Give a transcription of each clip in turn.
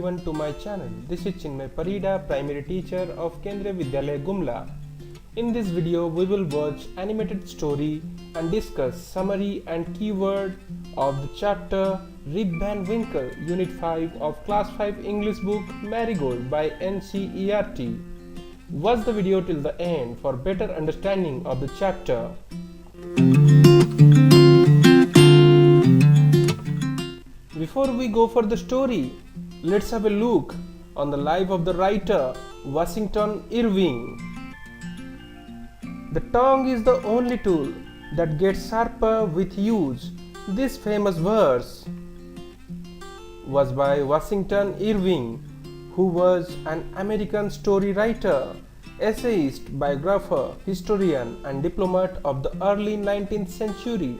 everyone to my channel. This is Chinmay Parida, primary teacher of Kendriya Vidyalaya Gumla. In this video we will watch animated story and discuss summary and keyword of the chapter Rip Van Winkle, Unit 5 of Class 5 English book Marigold by Ncert. Watch the video till the end for better understanding of the chapter. Before we go for the story, let's have a look on the life of the writer Washington Irving. The tongue is the only tool that gets sharper with use. This famous verse was by Washington Irving, who was an American story writer, essayist, biographer, historian and diplomat of the early 19th century.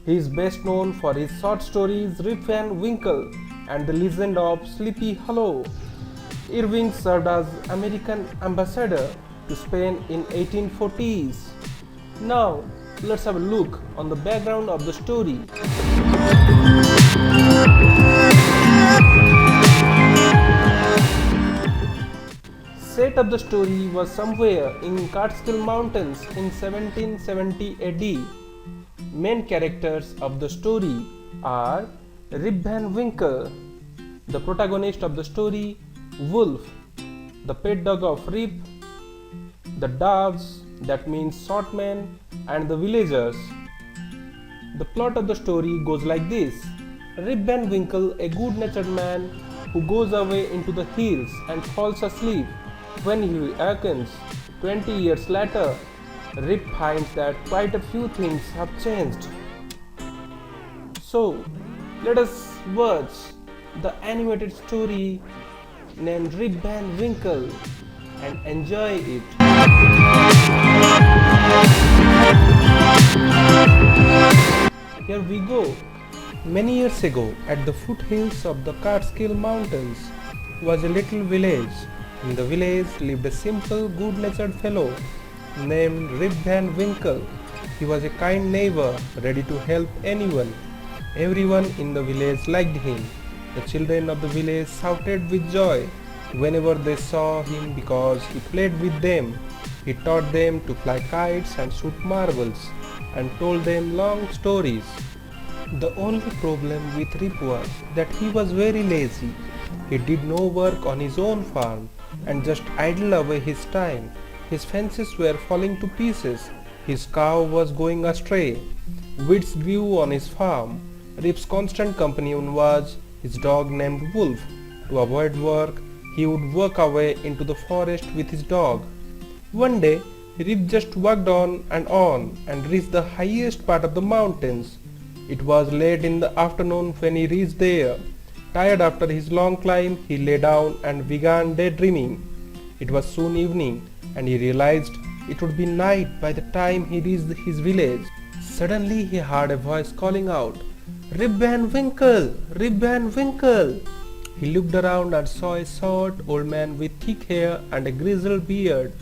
He is best known for his short stories Rip Van Winkle and The Legend of Sleepy Hollow. Irving served as American ambassador to Spain in 1840s. Now, let's have a look on the background of the story. Set of the story was somewhere in Catskill Mountains in 1770 AD. Main characters of the story are Rip Van Winkle, the protagonist of the story, Wolf, the pet dog of Rip, the doves, that means short men, and the villagers. The plot of the story goes like this. Rip Van Winkle, a good-natured man who goes away into the hills and falls asleep. When he awakens 20 years later, Rip finds that quite a few things have changed. So, let us watch the animated story named Rip Van Winkle and enjoy it. Here we go. Many years ago, at the foothills of the Catskill Mountains, was a little village. In the village lived a simple, good-natured fellow named Rip Van Winkle. He was a kind neighbor, ready to help anyone. Everyone in the village liked him. The children of the village shouted with joy whenever they saw him because he played with them. He taught them to fly kites and shoot marbles and told them long stories. The only problem with Rip was that he was very lazy. He did no work on his own farm and just idled away his time. His fences were falling to pieces. His cow was going astray. Weeds grew on his farm. Rip's constant companion was his dog named Wolf. To avoid work, he would walk away into the forest with his dog. One day, Rip just walked on and reached the highest part of the mountains. It was late in the afternoon when he reached there. Tired after his long climb, he lay down and began daydreaming. It was soon evening, and he realized it would be night by the time he reached his village. Suddenly he heard a voice calling out, "Rip Van Winkle! Rip Van Winkle!" He looked around and saw a short old man with thick hair and a grizzled beard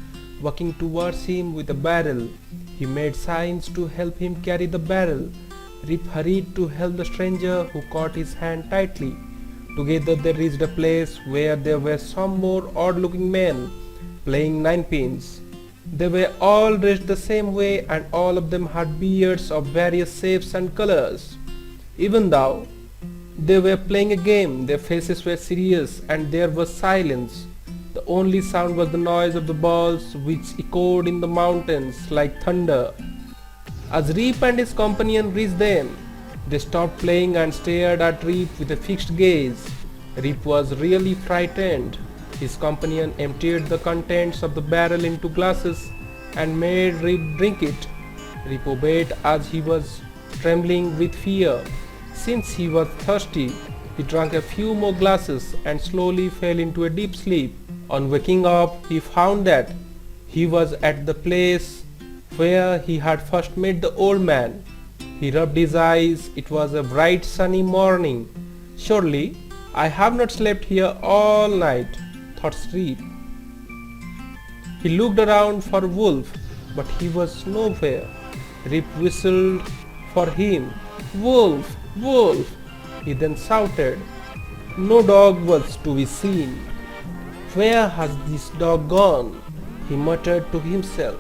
walking towards him with a barrel. He made signs to help him carry the barrel. Rip hurried to help the stranger, who caught his hand tightly. Together they reached a place where there were some more odd-looking men playing ninepins. They were all dressed the same way and all of them had beards of various shapes and colors. Even though they were playing a game, their faces were serious and there was silence. The only sound was the noise of the balls which echoed in the mountains like thunder. As Rip and his companion reached them, they stopped playing and stared at Rip with a fixed gaze. Rip was really frightened. His companion emptied the contents of the barrel into glasses and made Rip drink it. Rip obeyed as he was trembling with fear. Since he was thirsty, he drank a few more glasses and slowly fell into a deep sleep. On waking up, he found that he was at the place where he had first met the old man. He rubbed his eyes. It was a bright sunny morning. "Surely I have not slept here all night," thought Rip. He looked around for Wolf, but he was nowhere. Rip whistled for him. "Wolf! Wolf!" he then shouted. No dog was to be seen. Where has this dog gone? He muttered to himself.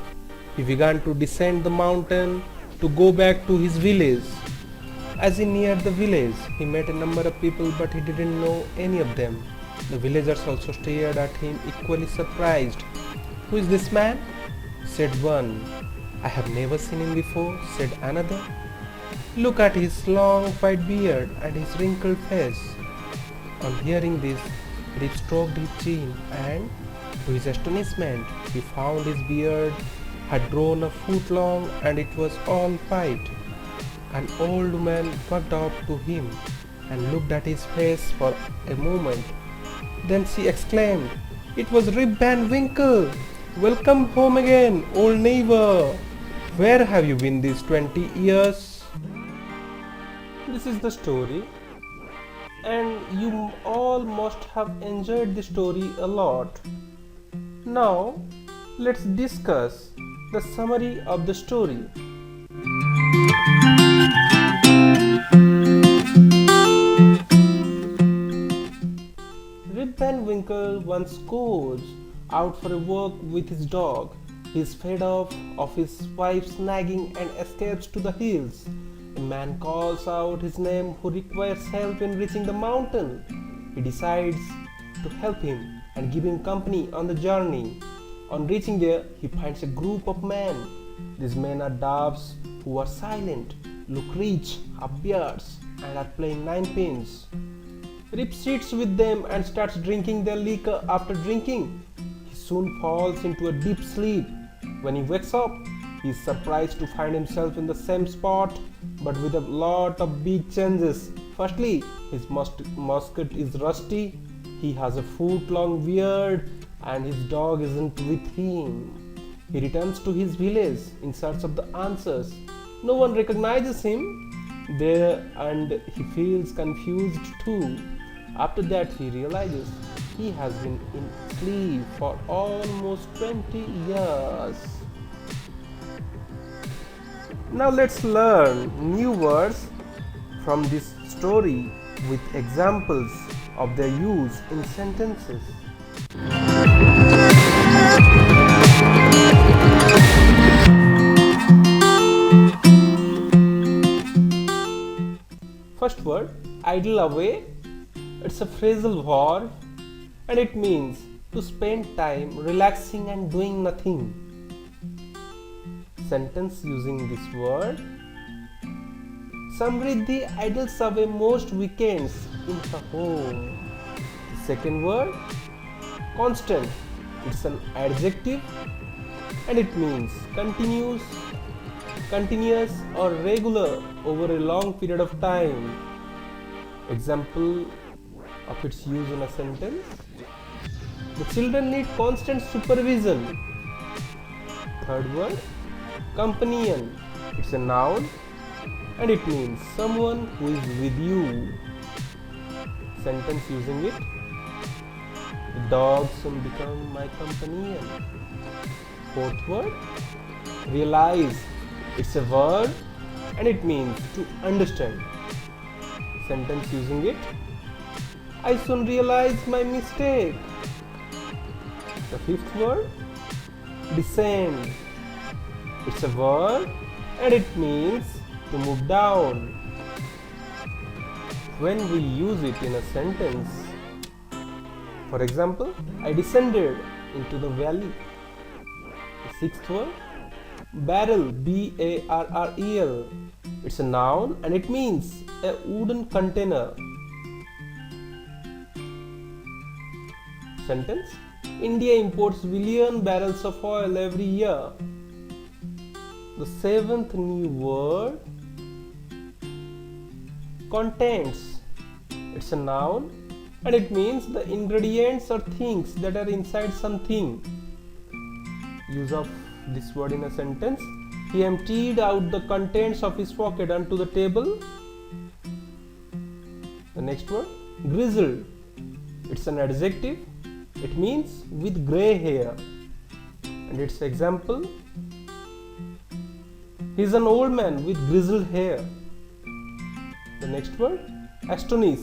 He began to descend the mountain to go back to his village. As he neared the village, he met a number of people, but he didn't know any of them. The villagers also stared at him, equally surprised. "Who is this man?" said one. "I have never seen him before," said another. "Look at his long white beard and his wrinkled face." On hearing this, Rip stroked his chin and, to his astonishment, he found his beard had grown a foot long and it was all white. An old woman walked up to him and looked at his face for a moment. Then she exclaimed, "It was Rip Van Winkle! Welcome home again, old neighbor! Where have you been these 20 years? This is the story, and you all must have enjoyed the story a lot. Now, let's discuss the summary of the story. Rip Van Winkle once goes out for a walk with his dog. He is fed up of his wife's nagging and escapes to the hills. A man calls out his name who requires help in reaching the mountain. He decides to help him and give him company on the journey. On reaching there, he finds a group of men. These men are doves who are silent, look rich, have beards, and are playing ninepins. Rip sits with them and starts drinking their liquor. After drinking, he soon falls into a deep sleep. When he wakes up, he is surprised to find himself in the same spot, but with a lot of big changes. Firstly, his musket is rusty, he has a foot-long beard, and his dog isn't with him. He returns to his village in search of the answers. No one recognizes him there and he feels confused too. After that, he realizes he has been in sleep for almost 20 years. Now let's learn new words from this story with examples of their use in sentences. First word, idle away. It's a phrasal verb and it means to spend time relaxing and doing nothing. Sentence using this word. Samriddhi idles away most weekends in her home. The second word, constant. It's an adjective and it means continuous or regular over a long period of time. Example of its use in a sentence. The children need constant supervision. Third word, companion. It's a noun and it means someone who is with you. Sentence using it. The dog soon become my companion. Fourth word, realize. It's a verb and it means to understand. Sentence using it. I soon realized my mistake. The fifth word, descend. It's a verb and it means to move down. When we use it in a sentence, for example, I descended into the valley. The sixth word, barrel, B-A-R-R-E-L. It's a noun and it means a wooden container. Sentence, India imports billion barrels of oil every year. The seventh new word, contents. It's a noun and it means the ingredients or things that are inside something. Use of this word in a sentence. He emptied out the contents of his pocket onto the table. The next word, grizzled. It's an adjective. It means with grey hair. And its example, he is an old man with grizzled hair. The next word, astonish.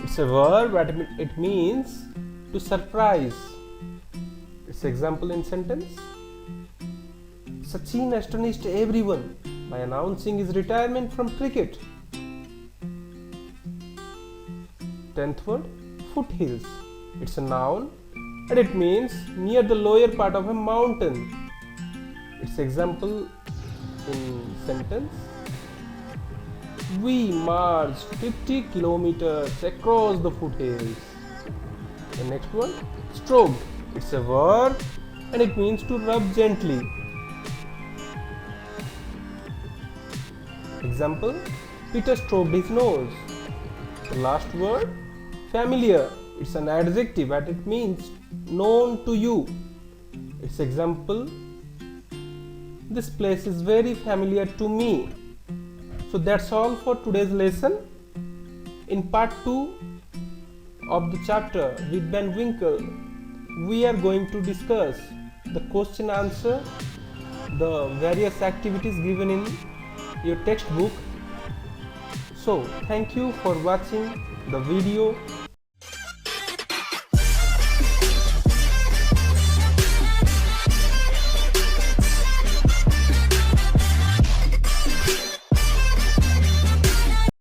It's a verb and it means to surprise. Its example in sentence. Sachin astonished everyone by announcing his retirement from cricket. 10th word, foothills. It's a noun and it means near the lower part of a mountain. Its example in sentence. We marched 50 kilometers across the foothills. The next one, stroked. It's a verb and it means to rub gently. Example, Peter stroked his nose. The last word, familiar. It's an adjective and it means known to you. Its example, this place is very familiar to me. So that's all for today's lesson. In part 2 of the chapter Rip Van Winkle, we are going to discuss the question answer, the various activities given in your textbook. So thank you for watching the video.